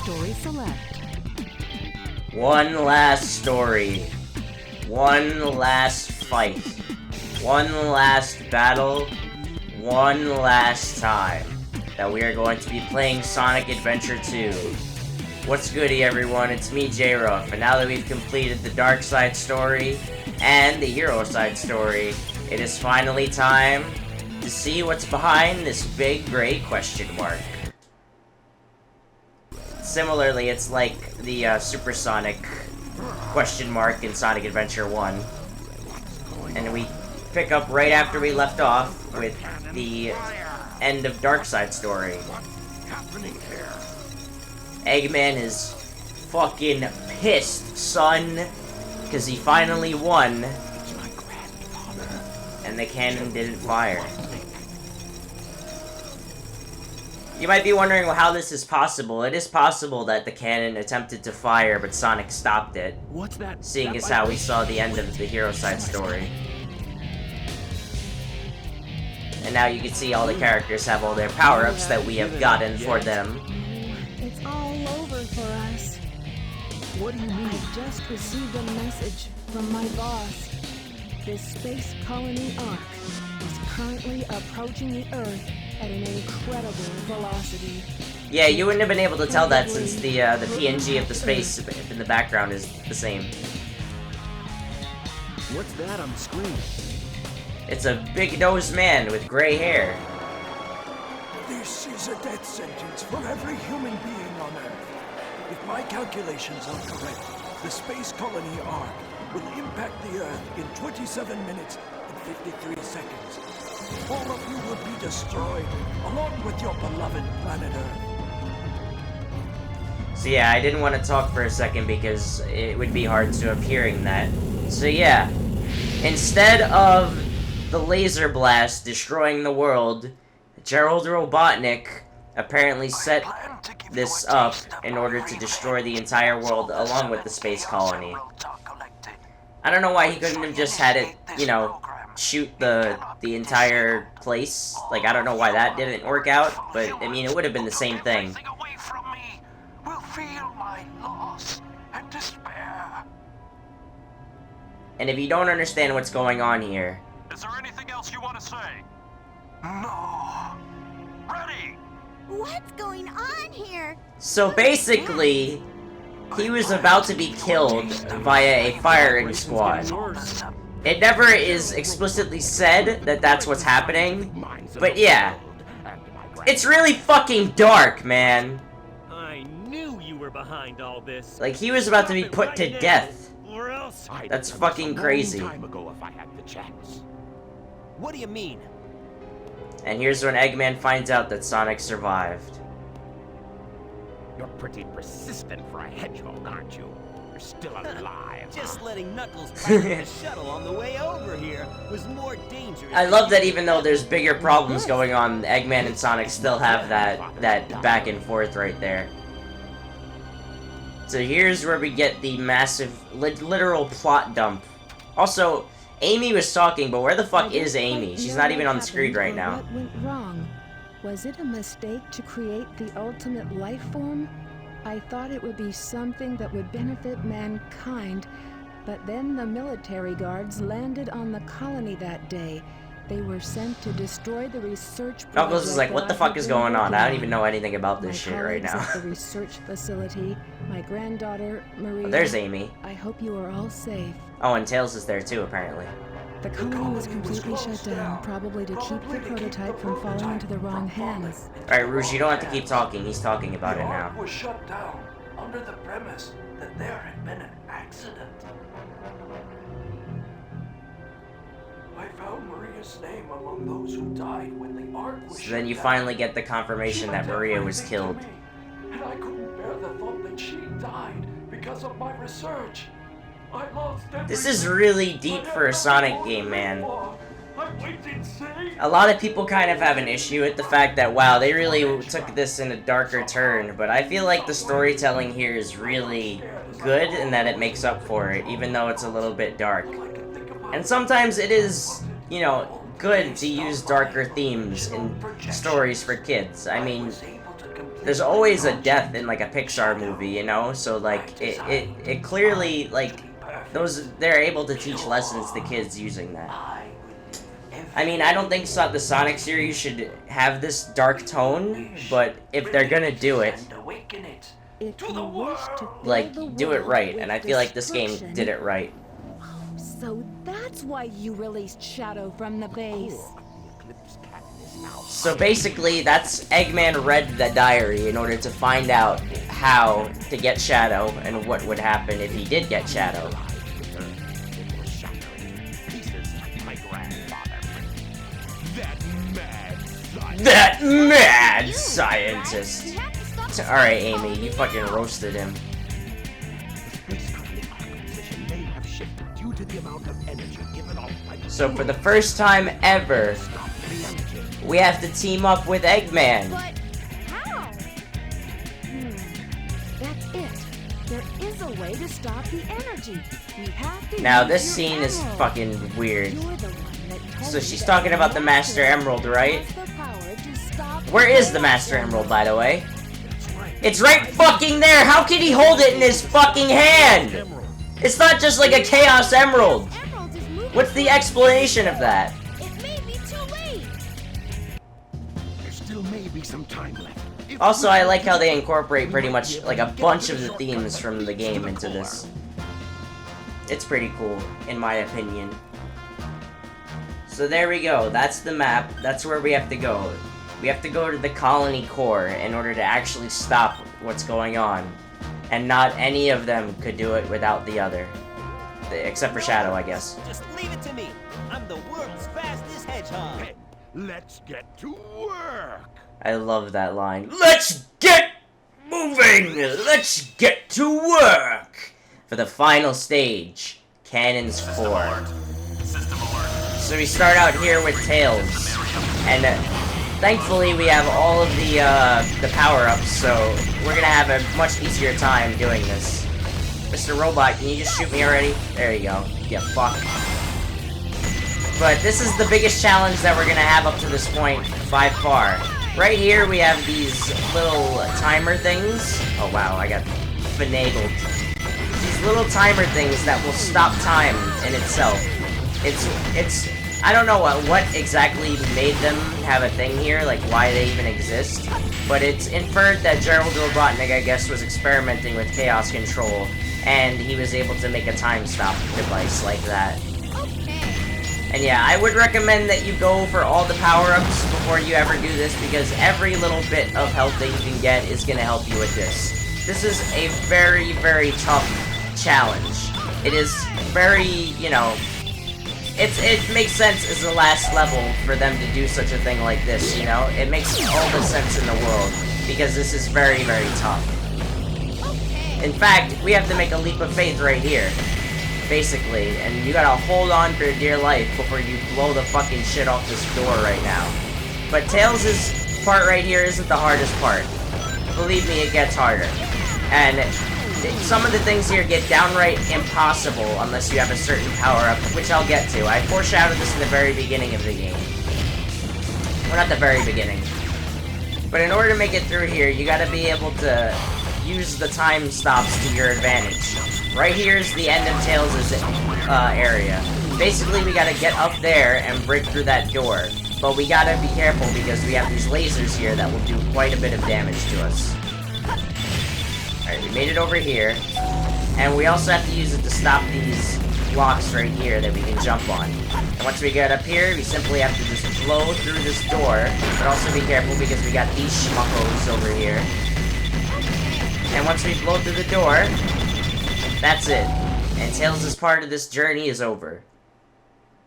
story select. One last story. One last fight. One last battle. One last time that we are going to be playing Sonic Adventure 2. What's goody, everyone? It's me, Ruff, and now that we've completed the dark side story and the hero side story, it is finally time to see what's behind this big gray question mark. Similarly, it's like the Supersonic question mark in Sonic Adventure 1. And we pick up right after we left off with the end of Dark Side story. Eggman is fucking pissed, son, because he finally won, and the cannon didn't fire. You might be wondering how this is possible. It is possible that the cannon attempted to fire, but Sonic stopped it. What's that? Seeing as how we saw the end of the hero side story. And now you can see all the characters have all their power-ups that we have gotten for them. It's all over for us. What do you mean? I just received a message from my boss. This space colony Ark is currently approaching the Earth at an incredible velocity. Yeah, you wouldn't have been able to tell that since the PNG of the space in the background is the same. What's that on the screen? It's a big-nosed man with gray hair. This is a death sentence for every human being on Earth. If my calculations are correct, the space colony Ark will impact the Earth in 27 minutes and 53 seconds. All of you will be destroyed, along with your beloved planet Earth. So yeah, I didn't want to talk for a second because it would be hard to have hearing that. So yeah, instead of the laser blast destroying the world, Gerald Robotnik apparently set this up in order to destroy the entire world along with the space colony. I don't know why he couldn't have just had it, you know, shoot the entire place. Like, I don't know why that didn't work out, but I mean, it would have been the same thing. And if you don't understand what's going on here, is there anything else you want to say? No. Ready? What's going on here? so basically, he was about to be killed via a firing squad. It never is explicitly said that that's what's happening, but yeah. It's really fucking dark, man. I knew you were behind all this. Like, he was about to be put to death. Or else. That's fucking crazy. What do you mean? And here's when Eggman finds out that Sonic survived. You're pretty persistent for a hedgehog, aren't you? You're still alive. Just letting Knuckles pilot the shuttle on the way over here was more dangerous. I love that even though there's bigger problems going on, Eggman and Sonic still have that back and forth right there. So here's where we get the massive, literal plot dump. Also, Amy was talking, but where the fuck is Amy? She's not even on the screen right now. What went wrong? Was it a mistake to create the ultimate life form? I thought it would be something that would benefit mankind, but then the military guards landed on the colony that day. They were sent to destroy the research project. Knuckles is like, what the fuck is going on? I don't even know anything about this shit right now. At the research facility, my granddaughter, Maria. Oh, there's Amy. I hope you are all safe. Oh, and Tails is there too, apparently. The colony was completely shut down, probably to keep the prototype from falling into the wrong hands. Alright, Rouge, you don't have to keep talking. He's talking about it now. The Ark was shut down under the premise that there had been an accident. I found Maria's name among those who died when the Ark was shut down. So then you finally get the confirmation that Maria was killed. And I couldn't bear the thought that she died because of my research. I lost everything. This is really deep for a Sonic game, man. A lot of people kind of have an issue with the fact that, wow, they really took this in a darker turn, but I feel like the storytelling here is really good and that it makes up for it, even though it's a little bit dark. And sometimes it is, you know, good to use darker themes in stories for kids. I mean, there's always a death in like a Pixar movie, you know? So like it clearly like they're able to teach lessons to kids using that. I mean, I don't think the Sonic series should have this dark tone, but if they're gonna do it, If you wish to fill like, the do it world right, with and I feel like this game destruction- did it right. So that's why you released Shadow from the base. So basically, that's Eggman read the diary in order to find out how to get Shadow and what would happen if he did get Shadow. That mad scientist! Alright, Amy, you fucking roasted him. So for the first time ever, we have to team up with Eggman. But how? That's it. There is a way to stop the energy. We have to Now use this your scene is emerald. fucking weird. You're the one that told So me she's that talking about the the Master Emerald, right? has the power to stop Where is the chaos Master Emerald, by the way? It's right fucking there! How can he hold it in his fucking hand? It's not just like a Chaos Emerald! Emerald is moving. What's the explanation of that? It may be too late. There still may be some time left. If Also, we- I like how they incorporate pretty much like a bunch of the themes from the game into this. It's pretty cool, in my opinion. So there we go, that's the map, that's where we have to go. We have to go to the colony core in order to actually stop what's going on. And not any of them could do it without the other. Except for Shadow, I guess. Just leave it to me. I'm the world's fastest hedgehog. Hey, let's get to work. I love that line. Let's get moving! Let's get to work! For the final stage, Cannon's 4. So we start out here with Tails. And thankfully we have all of the power-ups, so we're gonna have a much easier time doing this. Mr. Robot, can you just shoot me already? There you go. Yeah, fuck. But this is the biggest challenge that we're gonna have up to this point by far. Right here we have these little timer things. Oh wow, I got finagled. These little timer things that will stop time in itself. It's I don't know what exactly made them have a thing here, like why they even exist, but it's inferred that Gerald Robotnik, I guess, was experimenting with chaos control, and he was able to make a time stop device like that. And yeah, I would recommend that you go for all the power-ups before you ever do this, because every little bit of health that you can get is going to help you with this. This is a very, very tough challenge. It is very, you know, it makes sense as the last level for them to do such a thing like this, you know? It makes all the sense in the world, because this is very, very tough. In fact, we have to make a leap of faith right here. Basically, and you gotta hold on for dear life before you blow the fucking shit off this door right now. But Tails' part right here isn't the hardest part. Believe me, it gets harder. And some of the things here get downright impossible unless you have a certain power-up, which I'll get to. I foreshadowed this in the very beginning of the game. Well, not the very beginning. But in order to make it through here, you gotta be able to use the time stops to your advantage. Right here is the end of Tails' area. Basically, we gotta get up there and break through that door. But we gotta be careful because we have these lasers here that will do quite a bit of damage to us. Alright, we made it over here. And we also have to use it to stop these blocks right here that we can jump on. And once we get up here, we simply have to just blow through this door. But also be careful because we got these schmuckos over here. And once we blow through the door, that's it. And Tails' part of this journey is over.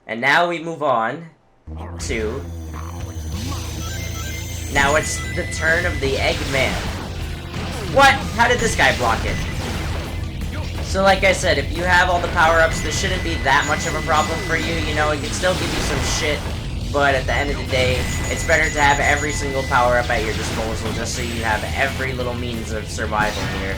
And now we move on to... Now it's the turn of the Eggman. What? How did this guy block it? So like I said, if you have all the power-ups, this shouldn't be that much of a problem for you. You know, it can still give you some shit. But at the end of the day, it's better to have every single power-up at your disposal just so you have every little means of survival here.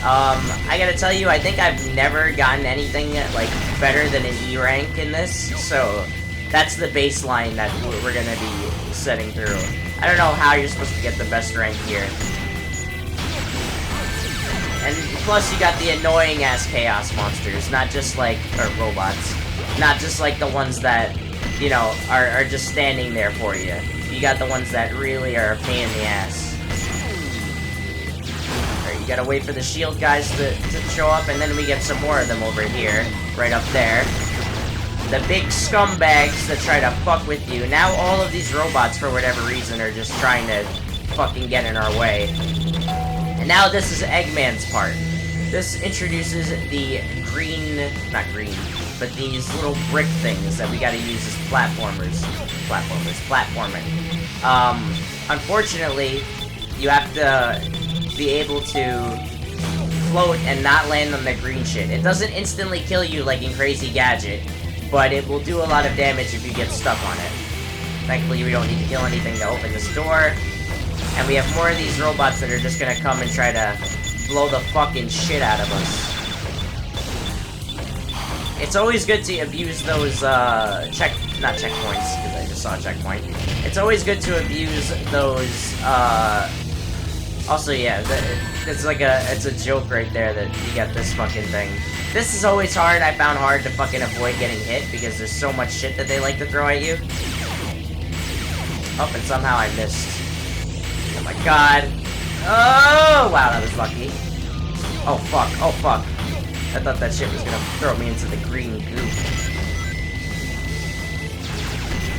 I gotta tell you, I think I've never gotten anything, like, better than an E rank in this, so That's the baseline that we're gonna be setting through. I don't know how you're supposed to get the best rank here. And plus you got the annoying ass chaos monsters, not just like, or robots, not just like the ones that, you know, are just standing there for you. You got the ones that really are a pain in the ass. Alright, you gotta wait for the shield guys to show up, and then we get some more of them over here, right up there. The big scumbags that try to fuck with you. Now all of these robots, for whatever reason, are just trying to fucking get in our way. And now this is Eggman's part. This introduces the platforming. that we gotta use as platforming. Unfortunately, you have to be able to float and not land on the green shit. It doesn't instantly kill you like in Crazy Gadget, but it will do a lot of damage if you get stuck on it. Thankfully, we don't need to kill anything to open this door. And we have more of these robots that are just gonna come and try to blow the fucking shit out of us. It's always good to abuse those, not checkpoints, because I just saw a checkpoint. It's always good to abuse those, also, yeah, it's a joke right there that you get this fucking thing. This is always hard. I found hard to fucking avoid getting hit because there's so much shit that they like to throw at you. Oh, and somehow I missed. Oh my god. Oh, wow, that was lucky. Oh, fuck. Oh, fuck. I thought that shit was gonna throw me into the green goop.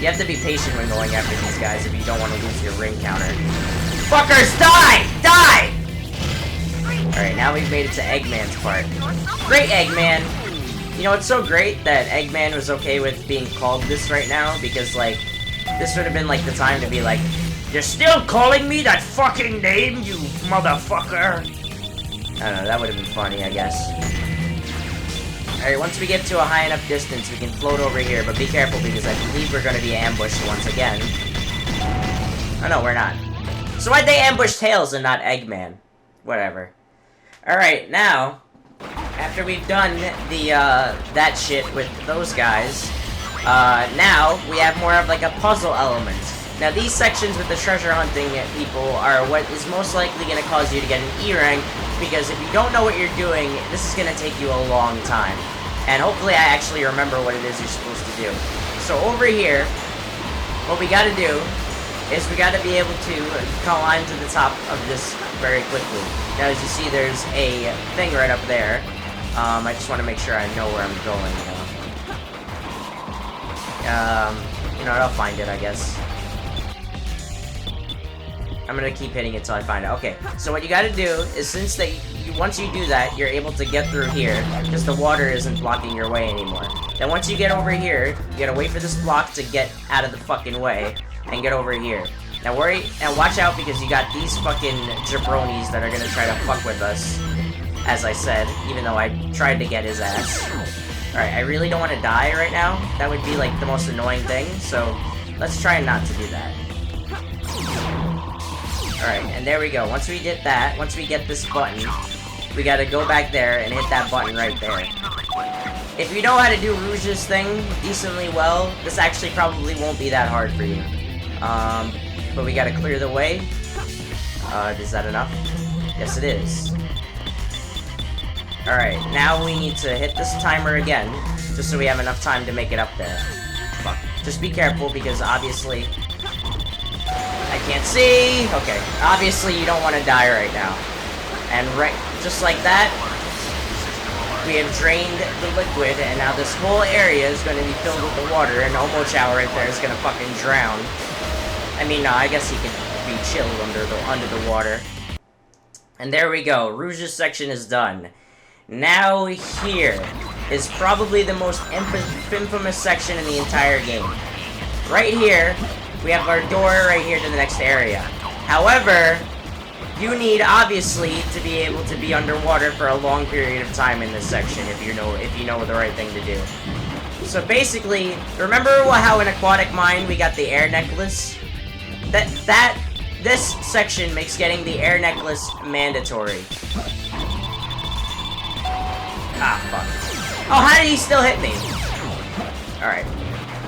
You have to be patient when going after these guys if you don't want to lose your ring counter. Fuckers, die! Die! Alright, now we've made it to Eggman's part. Great, Eggman! You know, it's so great that Eggman was okay with being called this right now, because, like, this would have been, like, the time to be like, "You're still calling me that fucking name, you motherfucker!" I don't know, that would have been funny, I guess. Alright, once we get to a high enough distance, we can float over here, but be careful because I believe we're gonna be ambushed once again. Oh no, we're not. So why'd they ambush Tails and not Eggman? Whatever. Alright, now, after we've done the, that shit with those guys, now we have more of like a puzzle element. Now these sections with the treasure hunting people are what is most likely going to cause you to get an E rank, because if you don't know what you're doing, this is going to take you a long time. And hopefully I actually remember what it is you're supposed to do. So over here, what we gotta do is we gotta be able to climb to the top of this very quickly. Now as you see, there's a thing right up there. I just want to make sure I know where I'm going. You know what, I'll find it, I guess. I'm gonna keep hitting it till I find it. Okay, so what you gotta do is, since once you do that, you're able to get through here, because the water isn't blocking your way anymore. Then once you get over here, you gotta wait for this block to get out of the fucking way, and get over here. Now watch out, because you got these fucking jabronis that are gonna try to fuck with us, as I said, even though I tried to get his ass. Alright, I really don't want to die right now. That would be like the most annoying thing, so let's try not to do that. Alright, and there we go. Once we get that, once we get this button, we gotta go back there and hit that button right there. If you know how to do Rouge's thing decently well, this actually probably won't be that hard for you. But we gotta clear the way. Is that enough? Yes, it is. Alright, now we need to hit this timer again, just so we have enough time to make it up there. Fuck. Just be careful, because obviously... I can't see! Okay, obviously you don't want to die right now. And just like that, we have drained the liquid, and now this whole area is going to be filled with the water, and Omochow right there is going to fucking drown. I mean, no, I guess he can be chilled under the water. And there we go, Rouge's section is done. Now here is probably the most infamous section in the entire game. Right here, we have our door right here to the next area. However, you need obviously to be able to be underwater for a long period of time in this section if you know the right thing to do. So basically, remember how in Aquatic Mine we got the air necklace? This section makes getting the air necklace mandatory. Ah, fuck. Oh, how did he still hit me? Alright.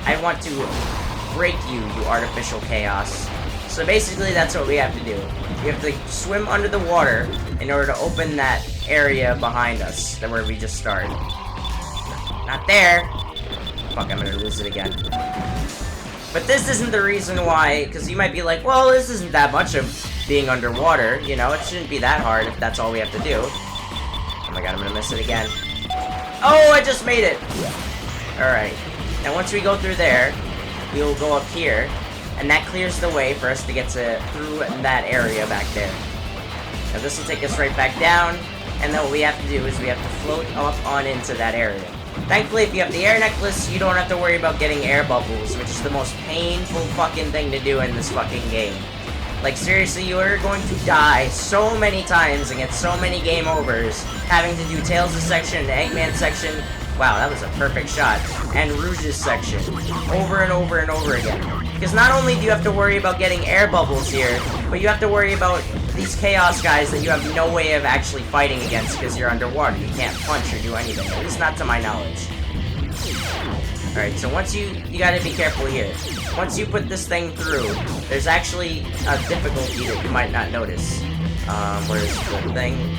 I want to break you, you artificial chaos. So basically, that's what we have to do. We have to swim under the water in order to open that area behind us, where we just started. Not there. Fuck, I'm gonna lose it again. But this isn't the reason why, because you might be like, well, this isn't that much of being underwater, you know, it shouldn't be that hard if that's all we have to do. Oh my god, I'm gonna miss it again. Oh, I just made it! Alright. Now once we go through there, we'll go up here, and that clears the way for us to get through that area back there. Now this will take us right back down, and then what we have to do is we have to float up on into that area. Thankfully, if you have the air necklace, you don't have to worry about getting air bubbles, which is the most painful fucking thing to do in this fucking game. Like, seriously, you are going to die so many times and get so many game overs, having to do Tails' section, Eggman section, wow, that was a perfect shot, and Rouge's section, over and over and over again. Because not only do you have to worry about getting air bubbles here, but you have to worry about these Chaos guys that you have no way of actually fighting against because you're underwater. You can't punch or do anything, at least not to my knowledge. Alright, so once you gotta be careful here. Once you put this thing through, there's actually a difficulty that you might not notice. Where's the thing?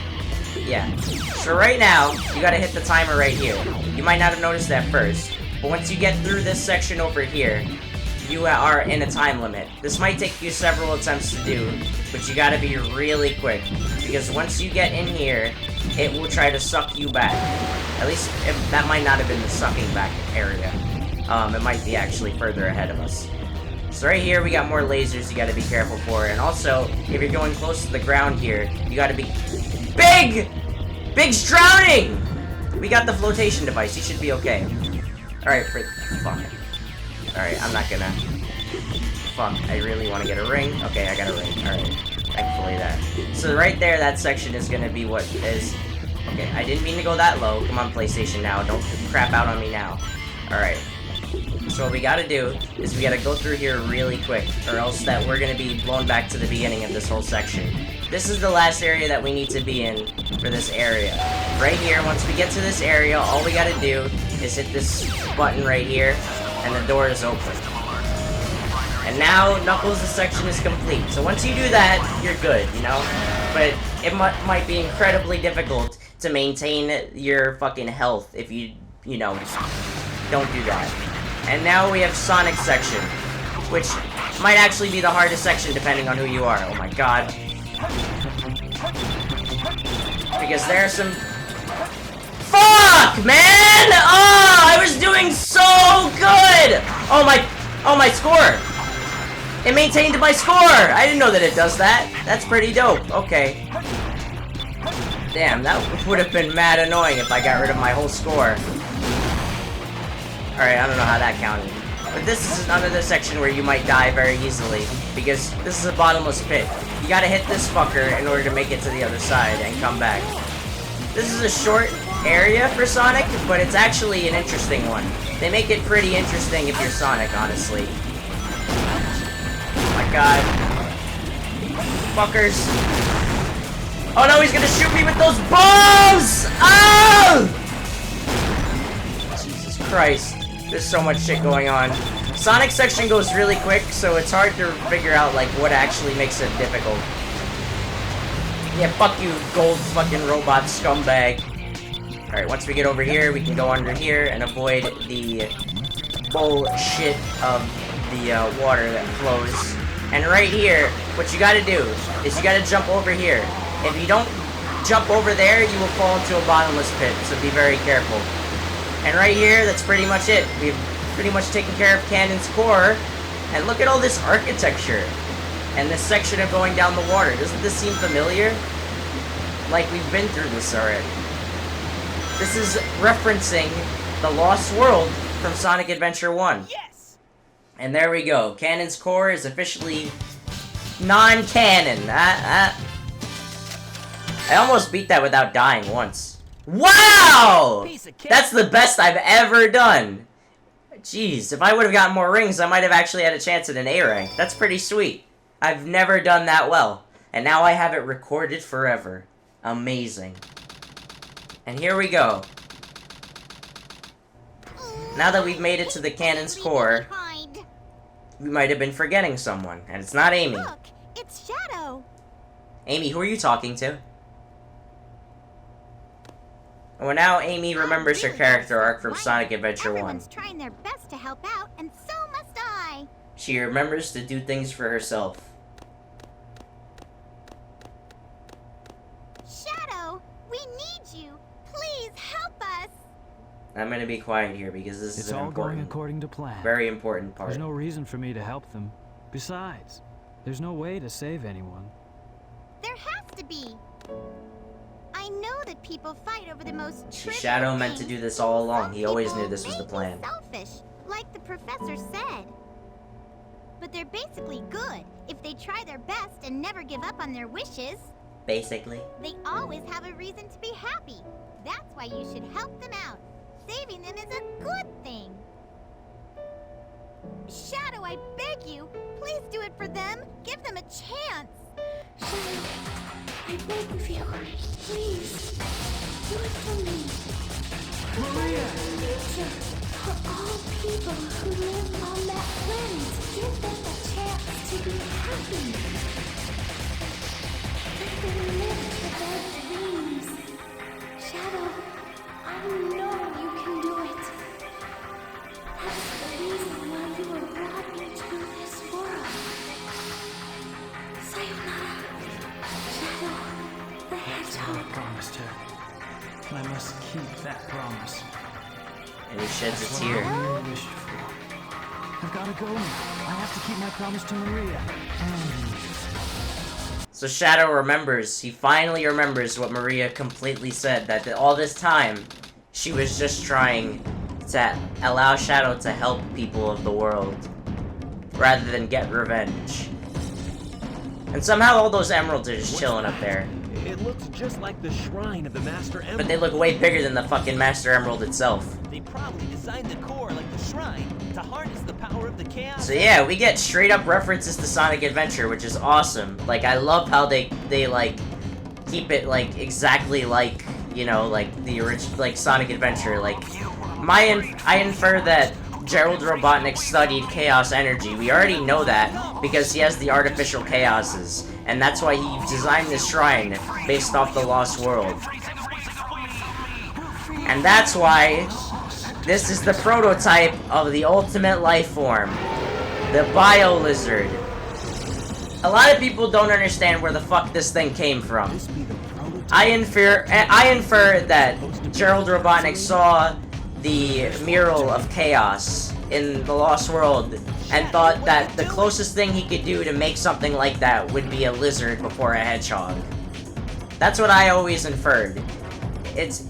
Yeah. So right now, you gotta hit the timer right here. You might not have noticed that first, but once you get through this section over here, you are in a time limit. This might take you several attempts to do, but you gotta be really quick, because once you get in here, it will try to suck you back. At least, that might not have been the sucking back area. It might be actually further ahead of us. So right here, we got more lasers you gotta be careful for, and also, if you're going close to the ground here, you gotta be... Big! Big's drowning! We got the flotation device, you should be okay. Alright, fuck. Alright, I'm not gonna... Fuck, I really want to get a ring. Okay, I got a ring. Alright, thankfully that. So right there, that section is gonna be what is... Okay, I didn't mean to go that low. Come on, PlayStation now. Don't crap out on me now. Alright. So what we gotta do is we gotta go through here really quick, or else that we're gonna be blown back to the beginning of this whole section. This is the last area that we need to be in for this area. Right here, once we get to this area, all we gotta do is hit this button right here, and the door is open. And now, Knuckles' section is complete. So once you do that, you're good, you know? But it might be incredibly difficult to maintain your fucking health if you know, don't do that. And now we have Sonic's section, which might actually be the hardest section depending on who you are. Oh my god. Because there are some... Fuck, man! Oh, I was doing so good! Oh my score! It maintained my score! I didn't know that it does that. That's pretty dope. Okay. Damn, that would have been mad annoying if I got rid of my whole score. Alright, I don't know how that counted. But this is another section where you might die very easily, because this is a bottomless pit. You gotta hit this fucker in order to make it to the other side and come back. This is a short area for Sonic, but it's actually an interesting one. They make it pretty interesting if you're Sonic, honestly. Oh my god. Fuckers. Oh no, he's gonna shoot me with those bombs! Oh! Jesus Christ. There's so much shit going on. Sonic section goes really quick, so it's hard to figure out, like, what actually makes it difficult. Yeah, fuck you, gold fucking robot scumbag. Alright, once we get over here, we can go under here and avoid the bullshit of the water that flows. And right here, what you gotta do is you gotta jump over here. If you don't jump over there, you will fall into a bottomless pit, so be very careful. And right here, that's pretty much it. We've pretty much taken care of Cannon's core. And look at all this architecture. And this section of going down the water. Doesn't this seem familiar? Like we've been through this already. This is referencing the Lost World from Sonic Adventure 1. Yes! And there we go. Cannon's core is officially non-canon. I almost beat that without dying once. Wow! That's the best I've ever done. Jeez, if I would have gotten more rings, I might have actually had a chance at an A rank. That's pretty sweet. I've never done that well. And now I have it recorded forever. Amazing. And here we go. Now that we've made it to the cannon's core, we might have been forgetting someone, and it's not Amy. Look, it's Shadow. Amy, who are you talking to? Well, now Amy remembers her character arc from Sonic Adventure 1. Everyone's trying their best to help out, and so must I. She remembers to do things for herself. Shadow, we need you. Please help us. I'm gonna be quiet here because this is It's an all going important, according to plan. very important part. There's no reason for me to help them. Besides, there's no way to save anyone. There has to be. I know that people fight over the most trivial Shadow meant to things. do this all along. Some He always people knew this was the may be plan. Selfish, like the professor said. But they're basically good if they try their best and never give up on their wishes. Basically. They always have a reason to be happy. That's why you should help them out. Saving them is a good thing. Shadow, I beg you, please do it for them. Give them a chance. Shadow, I beg of you, please, do it for me. Maria! Future for all people who live on that planet. Give them a chance to be happy. Let them live for their dreams. Shadow, I know you can do it. That's the reason why you were brought into this world. Sayonara, Shadow the Hedgehog. I promised her, and I must keep that promise. And he sheds a What tear. I really wished for. I've got to go now. I have to keep my promise to Maria. So Shadow remembers. He finally remembers what Maria completely said. That all this time, she was just trying to allow Shadow to help people of the world, rather than get revenge. And somehow all those emeralds are just chilling up there. It looks just like the shrine of the Master Emerald. But they look way bigger than the fucking Master Emerald itself. They probably designed the core like the shrine to harness the power of the chaos. So yeah, we get straight up references to Sonic Adventure, which is awesome. Like, I love how they like keep it like exactly like, you know, like the original, like Sonic Adventure. Like, I infer that Gerald Robotnik studied chaos energy. We already know that because he has the artificial chaoses, and that's why he designed this shrine based off the Lost World. And that's why this is the prototype of the ultimate life form, the Bio Lizard. A lot of people don't understand where the fuck this thing came from. I infer that Gerald Robotnik saw the mural of chaos in the Lost World and thought that the closest thing he could do to make something like that would be a lizard before a hedgehog. That's what I always inferred. It's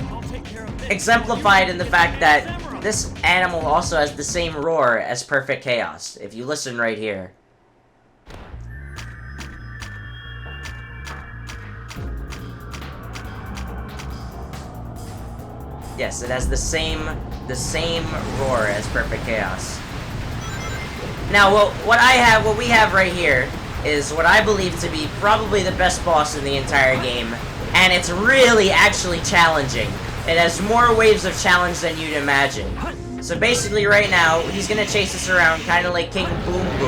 exemplified in the fact that this animal also has the same roar as Perfect Chaos, if you listen right here. Yes, it has the same roar as Perfect Chaos. Now, what we have right here is what I believe to be probably the best boss in the entire game, and it's really actually challenging. It has more waves of challenge than you'd imagine. So basically right now, he's gonna chase us around kind of like King Boom Boo,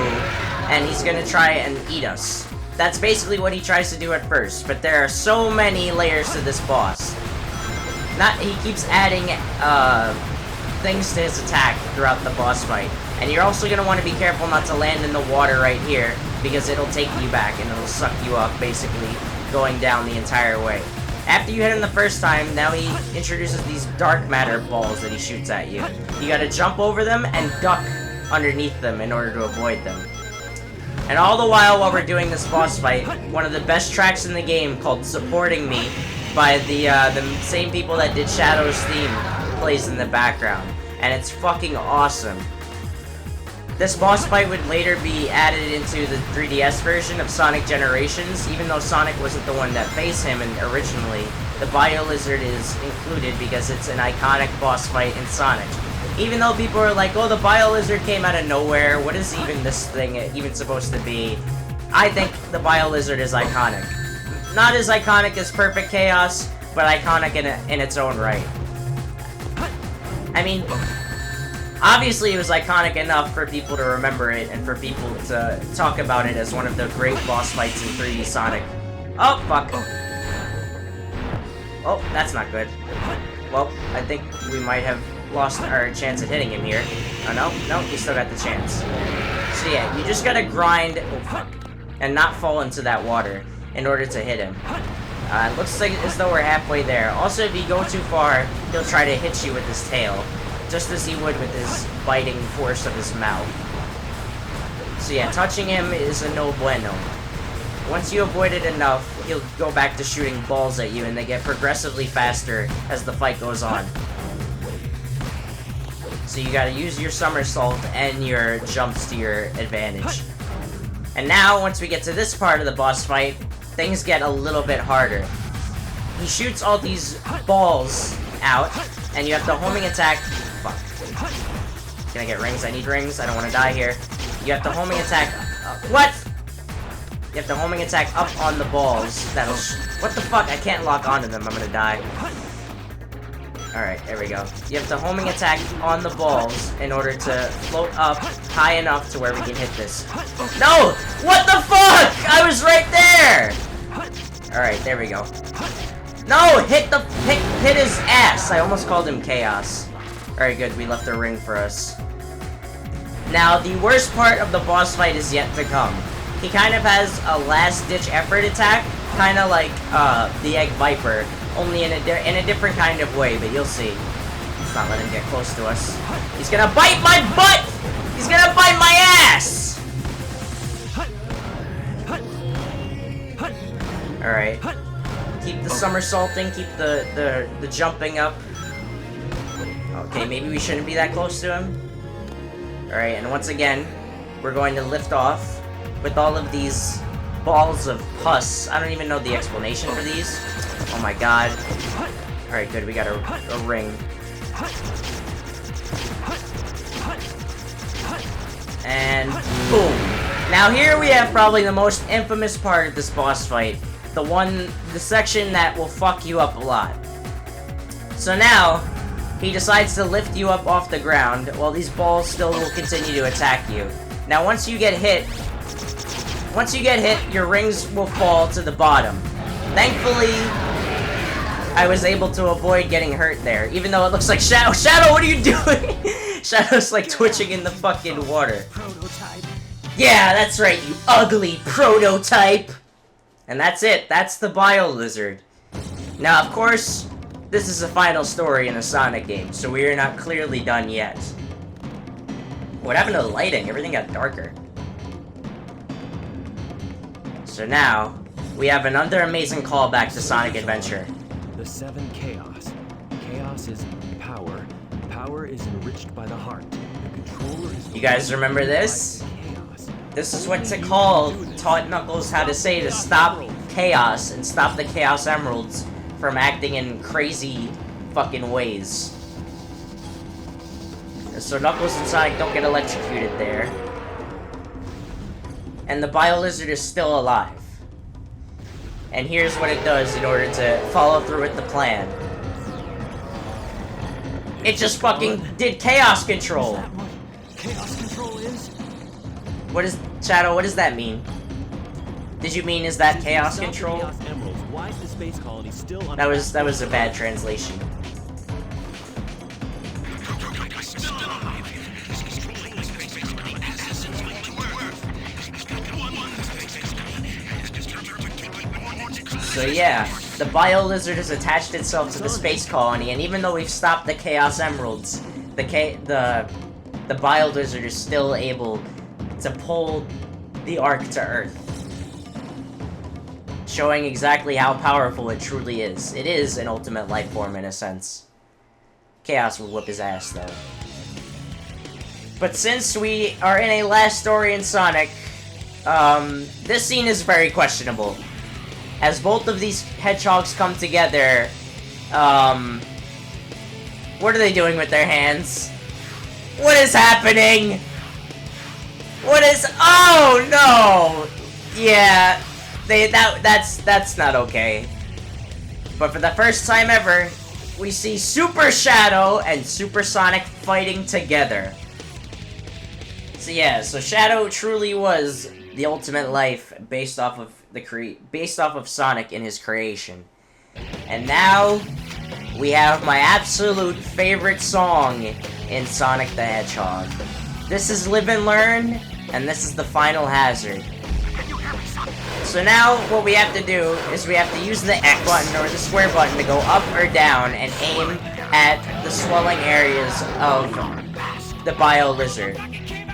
and he's gonna try and eat us. That's basically what he tries to do at first, but there are so many layers to this boss. He keeps adding things to his attack throughout the boss fight. And you're also gonna want to be careful not to land in the water right here, because it'll take you back and it'll suck you up, basically going down the entire way. After you hit him the first time, now he introduces these dark matter balls that he shoots at you. You gotta jump over them and duck underneath them in order to avoid them. And all the while we're doing this boss fight, one of the best tracks in the game, called Supporting Me, by the same people that did Shadow's theme, plays in the background. And it's fucking awesome. This boss fight would later be added into the 3DS version of Sonic Generations, even though Sonic wasn't the one that faced him originally. The Bio Lizard is included because it's an iconic boss fight in Sonic. Even though people are like, oh, the Bio Lizard came out of nowhere, what is even this thing even supposed to be? I think the Bio Lizard is iconic. Not as iconic as Perfect Chaos, but iconic in its own right. I mean, Obviously, it was iconic enough for people to remember it and for people to talk about it as one of the great boss fights in 3D Sonic. Oh, fuck. Oh, that's not good. Well, I think we might have lost our chance at hitting him here. Oh, no, we still got the chance. So yeah, you just gotta grind and not fall into that water in order to hit him. It looks like as though we're halfway there. Also, if you go too far, he'll try to hit you with his tail, just as he would with his biting force of his mouth. So yeah, touching him is a no bueno. Once you avoid it enough, he'll go back to shooting balls at you, and they get progressively faster as the fight goes on. So you gotta use your somersault and your jumps to your advantage. And now, once we get to this part of the boss fight, things get a little bit harder. He shoots all these balls out, and you have to homing attack. Fuck. Can I get rings? I need rings. I don't want to die here. You have to homing attack. What? You have to homing attack up on the balls. That'll. What the fuck? I can't lock onto them. I'm gonna die. Alright, there we go. You have to homing attack on the balls in order to float up high enough to where we can hit this. No! What the fuck? I was right there! Alright, there we go. No! Hit his ass! I almost called him Chaos. Alright, good. We left a ring for us. Now, the worst part of the boss fight is yet to come. He kind of has a last-ditch effort attack, kind of like the Egg Viper, only in a different kind of way, but you'll see. Let's not let him get close to us. He's gonna bite my butt! He's gonna bite my ass! Alright. Keep the somersaulting, keep the jumping up. Okay, maybe we shouldn't be that close to him. Alright, and once again, we're going to lift off with all of these balls of pus. I don't even know the explanation for these. Oh my god. Alright, good, we got a ring. And boom. Now here we have probably the most infamous part of this boss fight. The section that will fuck you up a lot. So now, he decides to lift you up off the ground, while these balls still will continue to attack you. Now once you get hit, your rings will fall to the bottom. Thankfully, I was able to avoid getting hurt there, even though it looks like Shadow. Shadow, what are you doing? Shadow's like twitching in the fucking water. Prototype. Yeah, that's right, you ugly prototype. And that's it. That's the Bio Lizard. Now, of course, this is the final story in a Sonic game, so we are not clearly done yet. What happened to the lighting? Everything got darker. So now, we have another amazing callback to Sonic Adventure. The 7 Chaos. Chaos is power. Power is enriched by the heart. The controller is... You guys remember this? This is what Tikal taught Knuckles how to say to stop Chaos and stop the Chaos Emeralds from acting in crazy fucking ways. So Knuckles and Sonic don't get electrocuted there. And the Bio Lizard is still alive. And here's what it does in order to follow through with the plan. It just fucking did Chaos Control! Is that what Chaos Control is? What is... Shadow, what does that mean? Did you mean, is that Chaos Control? Chaos Emeralds, why is the space colony still That was a bad translation. So yeah, the Bio Lizard has attached itself to the space colony, and even though we've stopped the Chaos Emeralds, the Bio Lizard is still able to pull the Ark to Earth. Showing exactly how powerful it truly is. It is an ultimate life form in a sense. Chaos would whip his ass though. But since we are in a last story in Sonic, this scene is very questionable. As both of these hedgehogs come together, what are they doing with their hands? What is happening? What is... Oh, no! Yeah, that's not okay. But for the first time ever, we see Super Shadow and Super Sonic fighting together. So yeah, so Shadow truly was the ultimate life based off of Sonic in his creation. And now we have my absolute favorite song in Sonic the Hedgehog. This is Live and Learn, and this is the final hazard. So now what we have to do is we have to use the X button or the square button to go up or down and aim at the swelling areas of the Bio Lizard.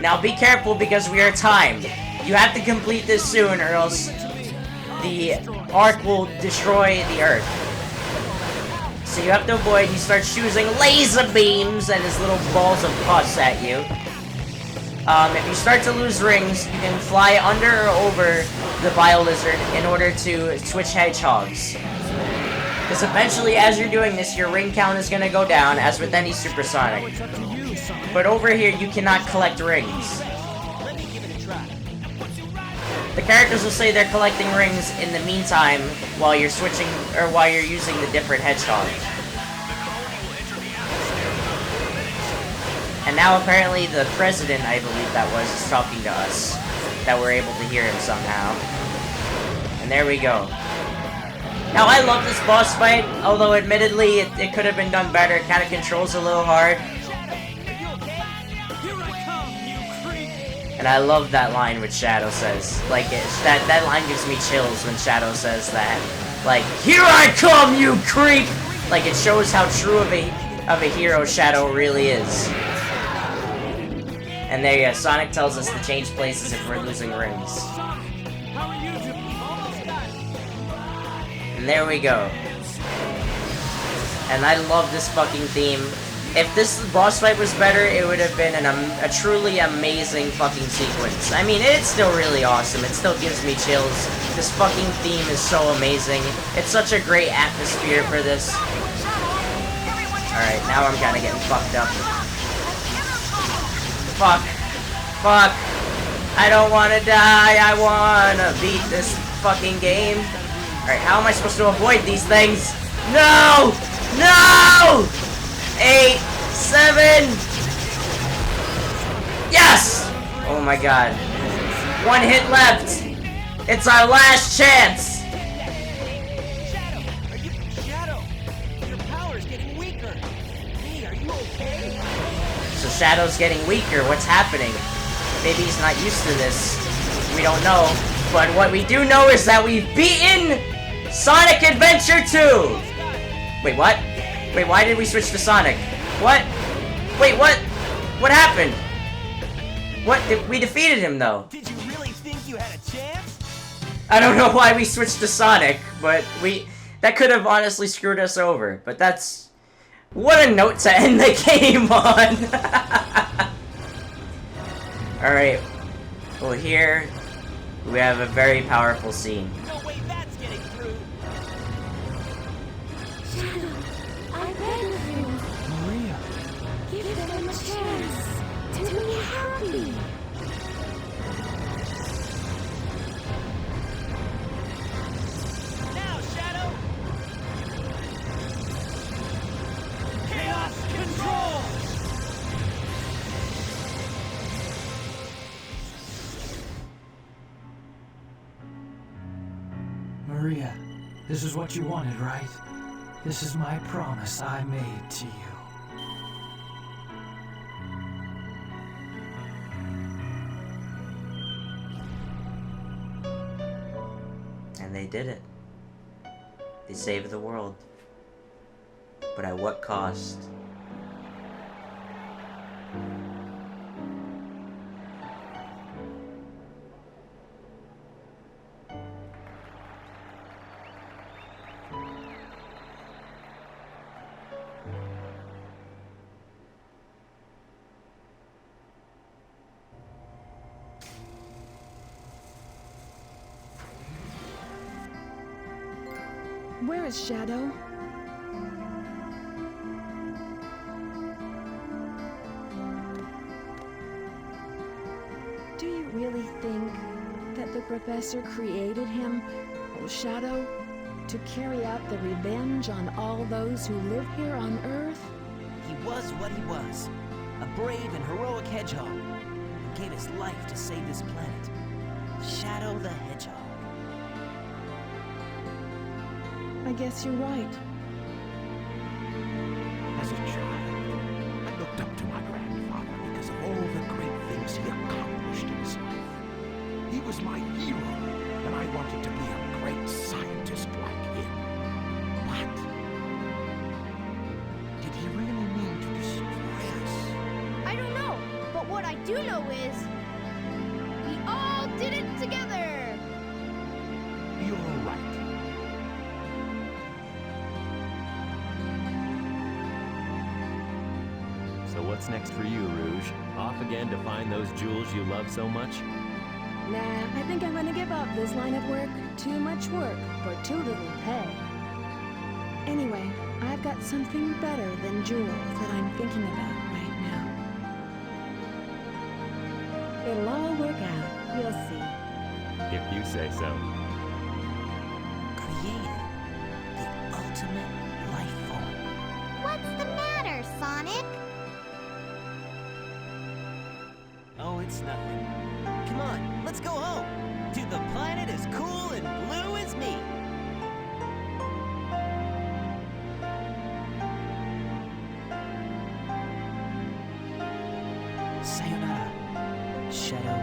Now be careful because we are timed. You have to complete this soon or else the Ark will destroy the Earth. So you have to avoid, he starts shooting laser beams and his little balls of pus at you. If you start to lose rings, you can fly under or over the Bio Lizard in order to switch hedgehogs. Because eventually, as you're doing this, your ring count is going to go down, as with any Supersonic. But over here, you cannot collect rings. The characters will say they're collecting rings in the meantime while you're switching, or while you're using the different hedgehogs. And now apparently the president, I believe that was, is talking to us. That we're able to hear him somehow. And there we go. Now I love this boss fight, although admittedly it could have been done better. It kind of controls a little hard. And I love that line which Shadow says. Like, that line gives me chills when Shadow says that. Like, here I come, you creep! Like, it shows how true of a hero Shadow really is. And there you go, Sonic tells us to change places if we're losing rings. And there we go. And I love this fucking theme. If this boss fight was better, it would have been a truly amazing fucking sequence. I mean, it's still really awesome. It still gives me chills. This fucking theme is so amazing. It's such a great atmosphere for this. Alright, now I'm kinda getting fucked up. Fuck. Fuck. I don't wanna die. I wanna beat this fucking game. Alright, how am I supposed to avoid these things? No! No! 8, 7. Yes! Oh my god. 1 hit left. It's our last chance. Shadow, your power's getting weaker. Hey, are you okay? So Shadow's getting weaker. What's happening? Maybe he's not used to this. We don't know. But what we do know is that we've beaten Sonic Adventure 2! Wait, what? Wait, why did we switch to Sonic? What? Wait, what? What happened? What? We defeated him, though. Did you really think you had a chance? I don't know why we switched to Sonic, but that could have honestly screwed us over. But that's... what a note to end the game on! Alright. Well, here we have a very powerful scene. No way that's getting through. Shadow, I beg of you. Maria. Give them a chance to be happy. Now, Shadow. Chaos control. Maria, this is what you wanted, right? This is my promise I made to you. And they did it. They saved the world. But at what cost? Where is Shadow? Do you really think that the professor created him? Oh, Shadow? to carry out the revenge on all those who live here on Earth? He was what he was. A brave and heroic hedgehog who gave his life to save this planet. Shadow the Hedgehog. I guess you're right. As a child, I looked up to my grandfather because of all the great things he accomplished in his life. He was my hero, and I wanted to be a great scientist like him. But did he really mean to destroy us? I don't know, but what I do know is we all did it together. You're right. So what's next for you, Rouge? Off again to find those jewels you love so much? Nah, I think I'm gonna give up this line of work. Too much work for too little pay. Anyway, I've got something better than jewels that I'm thinking about right now. It'll all work out. You'll see. If you say so. Created the ultimate life form. What's the matter, Sonic? Oh, it's nothing. Come on, let's go home. To the planet as cool and blue as me. Sayonara, Shadow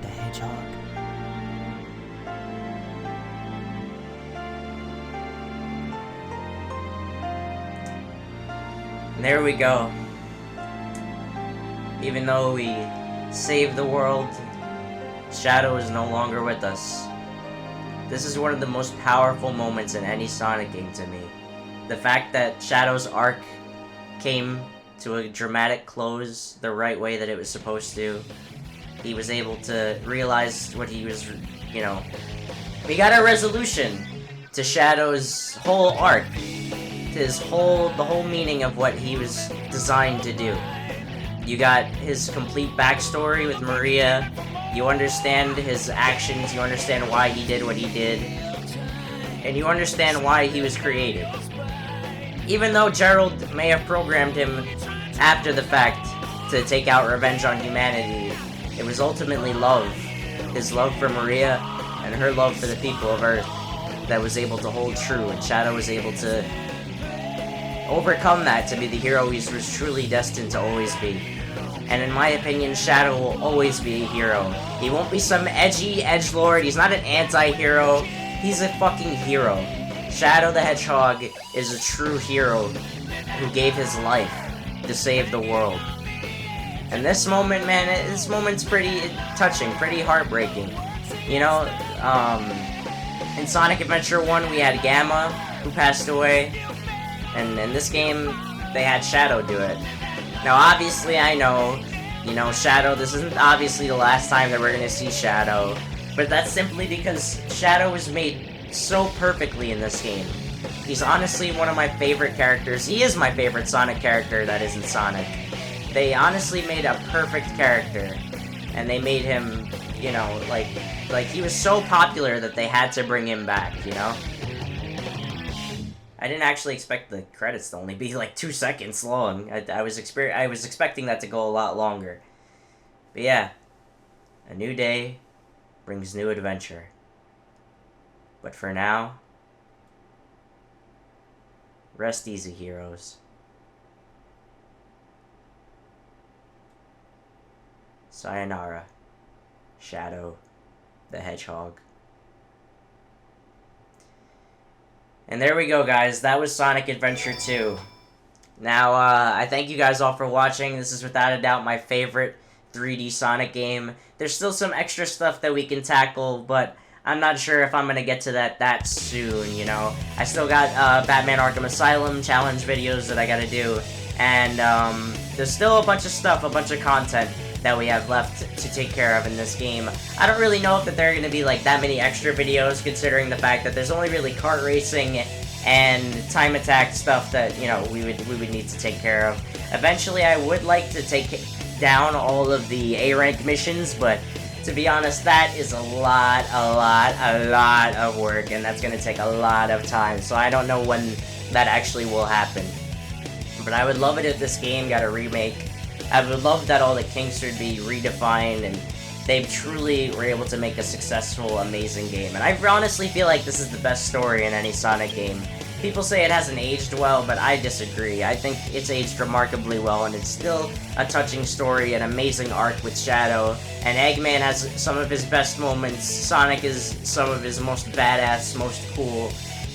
the Hedgehog. And there we go. Even though we saved the world, Shadow is no longer with us. This is one of the most powerful moments in any Sonic game to me. The fact that Shadow's arc came to a dramatic close the right way that it was supposed to. He was able to realize what he was, you know... We got a resolution to Shadow's whole arc. The whole meaning of what he was designed to do. You got his complete backstory with Maria. You understand his actions. You understand why he did what he did. And you understand why he was created. Even though Gerald may have programmed him after the fact to take out revenge on humanity, it was ultimately love. His love for Maria and her love for the people of Earth that was able to hold true, and Shadow was able to overcome that to be the hero he was truly destined to always be. And in my opinion, Shadow will always be a hero. He won't be some edgy edgelord. He's not an anti-hero. He's a fucking hero. Shadow the Hedgehog is a true hero who gave his life to save the world. And this moment, man, this moment's pretty touching, pretty heartbreaking. You know, in Sonic Adventure 1, we had Gamma, who passed away. And in this game, they had Shadow do it. Now, obviously, I know, you know, Shadow, this isn't obviously the last time that we're gonna see Shadow. But that's simply because Shadow was made so perfectly in this game. He's honestly one of my favorite characters. He is my favorite Sonic character that isn't Sonic. They honestly made a perfect character. And they made him, you know, like he was so popular that they had to bring him back, you know? I didn't actually expect the credits to only be like 2 seconds long. I was expecting that to go a lot longer. But yeah, a new day brings new adventure. But for now, rest easy, heroes. Sayonara, Shadow the Hedgehog. And there we go, guys. That was Sonic Adventure 2. Now, I thank you guys all for watching. This is without a doubt my favorite 3D Sonic game. There's still some extra stuff that we can tackle, but I'm not sure if I'm going to get to that soon, you know. I still got Batman Arkham Asylum challenge videos that I got to do. And there's still a bunch of stuff, a bunch of content that we have left to take care of in this game. I don't really know if there are going to be like that many extra videos, considering the fact that there's only really kart racing and time attack stuff that, you know, we would need to take care of. Eventually, I would like to take down all of the A-rank missions, but To be honest, that is a lot of work, and that's gonna take a lot of time, so I don't know when that actually will happen. But I would love it if this game got a remake. I would love that all the kinks would be redefined, and they truly were able to make a successful, amazing game. And I honestly feel like this is the best story in any Sonic game. People say it hasn't aged well, but I disagree. I think it's aged remarkably well, and it's still a touching story, an amazing arc with Shadow, and Eggman has some of his best moments, Sonic is some of his most badass, most cool,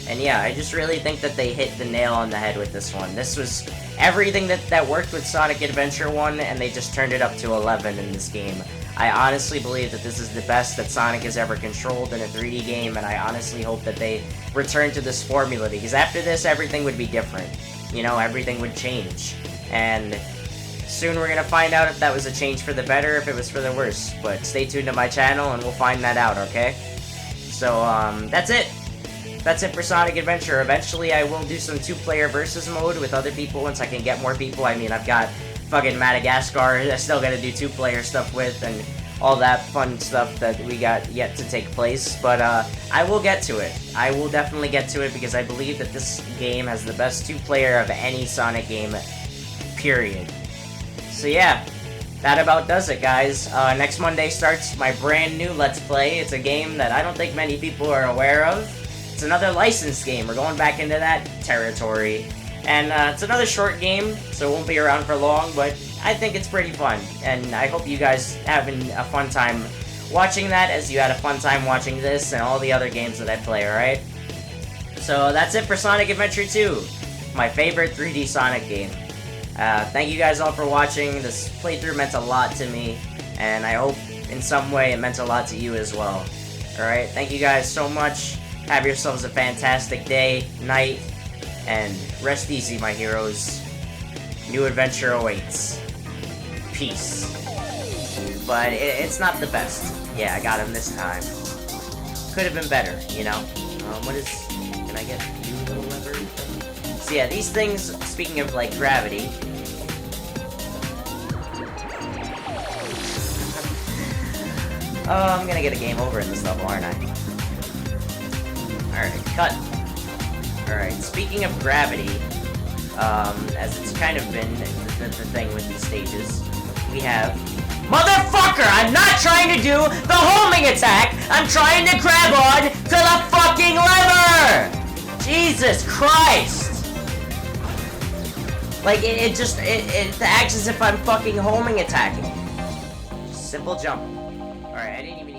and yeah, I just really think that they hit the nail on the head with this one. This was everything that worked with Sonic Adventure 1, and they just turned it up to 11 in this game. I honestly believe that this is the best that Sonic has ever controlled in a 3D game, and I honestly hope that they return to this formula, because after this, everything would be different. You know, everything would change. And soon we're gonna find out if that was a change for the better, if it was for the worse. But stay tuned to my channel, and we'll find that out, okay? So, that's it. That's it for Sonic Adventure. Eventually, I will do some 2-player versus mode with other people once I can get more people. I mean, I've got fucking Madagascar I still gotta do 2-player stuff with, and all that fun stuff that we got yet to take place, but I will get to it. I will definitely get to it, because I believe that this game has the best 2-player of any Sonic game, period. So yeah, that about does it, guys. Next Monday starts my brand new Let's Play. It's a game that I don't think many people are aware of. It's another licensed game. We're going back into that territory. And it's another short game, so it won't be around for long, but I think it's pretty fun. And I hope you guys having a fun time watching that, as you had a fun time watching this and all the other games that I play, alright? So that's it for Sonic Adventure 2, my favorite 3D Sonic game. Thank you guys all for watching. This playthrough meant a lot to me, and I hope in some way it meant a lot to you as well. Alright, thank you guys so much. Have yourselves a fantastic day, night, and rest easy, my heroes. New adventure awaits. Peace. But it's not the best. Yeah, I got him this time. Could have been better, you know? What is... Can I get you, little lever? So yeah, these things, speaking of, like, gravity... Oh, I'm gonna get a game over in this level, aren't I? Alright, cut. Alright, speaking of gravity, as it's kind of been the thing with these stages, we have... Motherfucker! I'm not trying to do the homing attack! I'm trying to grab on to the fucking lever! Jesus Christ! Like, it acts as if I'm fucking homing attacking. Just simple jump. Alright, I didn't even